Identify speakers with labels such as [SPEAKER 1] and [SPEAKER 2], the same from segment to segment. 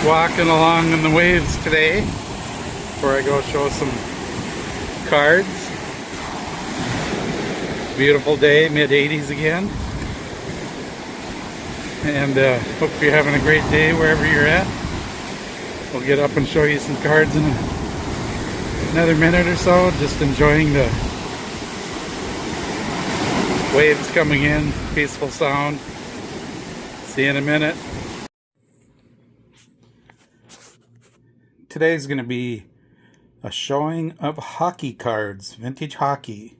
[SPEAKER 1] walking along in the waves today before I go show some cards. Beautiful day, mid-80s again. And hope you're having a great day wherever you're at. We'll get up and show you some cards in another minute or so. Just enjoying the waves coming in, peaceful sound. See you in a minute. Today's going to be a showing of hockey cards, vintage hockey.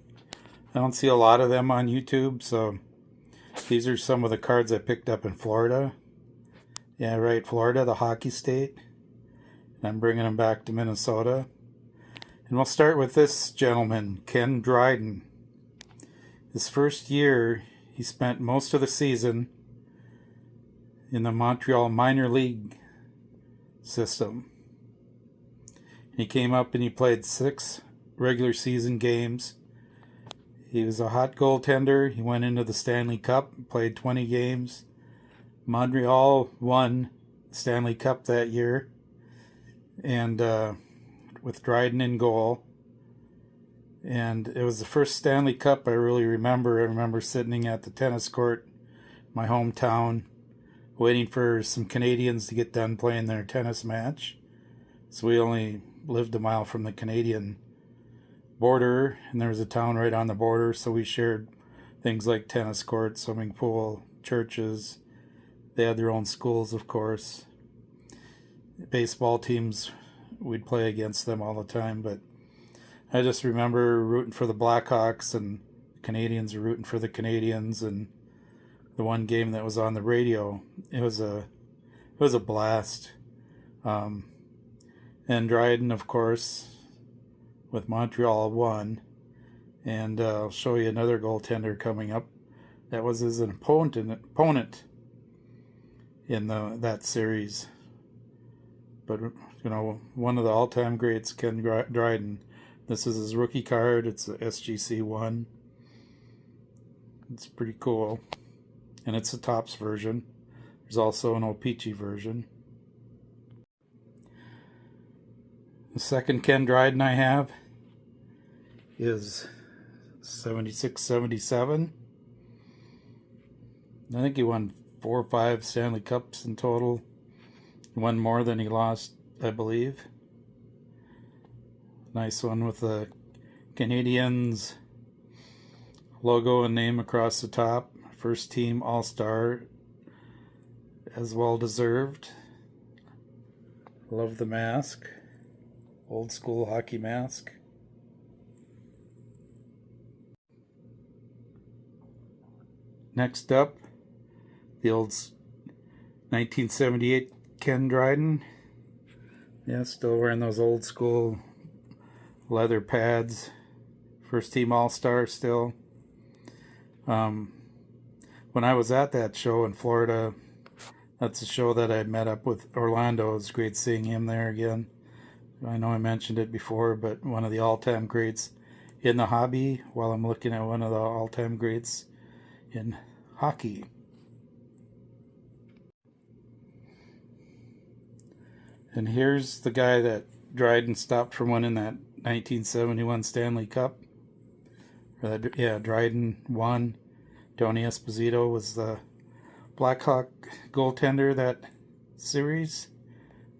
[SPEAKER 1] I don't see a lot of them on YouTube, so these are some of the cards I picked up in Florida. Yeah, right, Florida, the hockey state. And I'm bringing them back to Minnesota. And we'll start with this gentleman, Ken Dryden. His first year, he spent most of the season in the Montreal minor league system. He came up and he played 6 regular season games. He was a hot goaltender. He went into the Stanley Cup, played 20 games. Montreal won the Stanley Cup that year, and with Dryden in goal. And it was the first Stanley Cup I really remember. I remember sitting at the tennis court, my hometown, waiting for some Canadians to get done playing their tennis match. So we only lived a mile from the Canadian border, and there was a town right on the border, so we shared things like tennis courts, swimming pool, churches. They had their own schools, of course. Baseball teams, we'd play against them all the time, but I just remember rooting for the Blackhawks, and Canadians were rooting for the Canadians, and the one game that was on the radio, it was a blast. And Dryden, of course, with Montreal won. And I'll show you another goaltender coming up that was his opponent in that series. But, you know, one of the all-time greats, Ken Dryden. This is his rookie card. It's a SGC1. It's pretty cool. And it's a Topps version. There's also an O-Pee-Chee version. The second Ken Dryden I have is 76-77. I think he won 4 or 5 Stanley Cups in total. One more than he lost, I believe. Nice one with the Canadiens logo and name across the top. First team All-Star, as well deserved. Love the mask. Old school hockey mask. Next up, the old 1978 Ken Dryden. Yeah, still wearing those old school leather pads. First team All-Star still. When I was at that show in Florida, that's a show that I met up with Orlando. It was great seeing him there again. I know I mentioned it before, but one of the all-time greats in the hobby, while I'm looking at one of the all-time greats in hockey. And here's the guy that Dryden stopped from winning that 1971 Stanley Cup. Dryden won. Tony Esposito was the Blackhawk goaltender that series,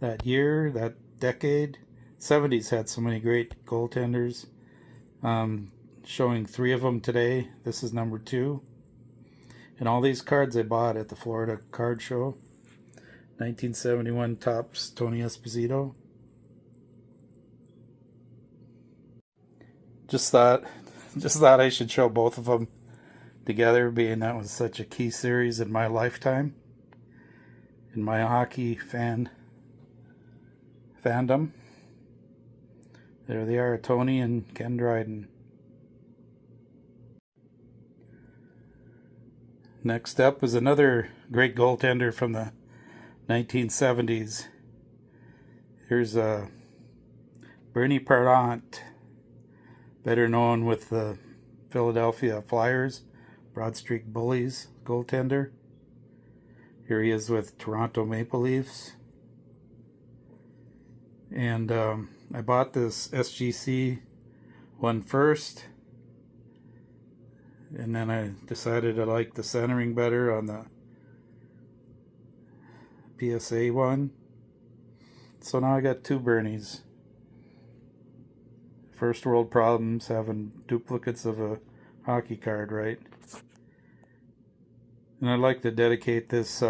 [SPEAKER 1] that year, that decade. 70s had so many great goaltenders. Showing 3 of them today. This is number 2. And all these cards I bought at the Florida Card Show. 1971 Topps Tony Esposito. Just thought I should show both of them together, being that was such a key series in my lifetime, in my hockey fandom. There they are, Tony and Ken Dryden. Next up is another great goaltender from the 1970s. Here's Bernie Parent, better known with the Philadelphia Flyers, Broad Street Bullies goaltender. Here he is with Toronto Maple Leafs. And I bought this SGC one first, and then I decided I liked the centering better on the PSA one. So now I got two Bernies. First world problems having duplicates of a hockey card, right? And I'd like to dedicate this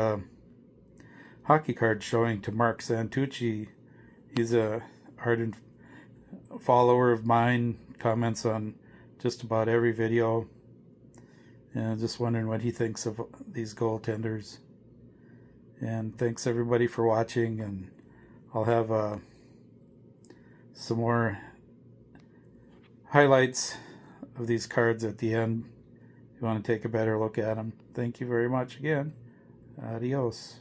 [SPEAKER 1] hockey card showing to Mark Santucci. He's a ardent follower of mine, comments on just about every video, and I'm just wondering what he thinks of these goaltenders. And thanks everybody for watching, and I'll have some more highlights of these cards at the end if you want to take a better look at them. Thank you very much again. Adios.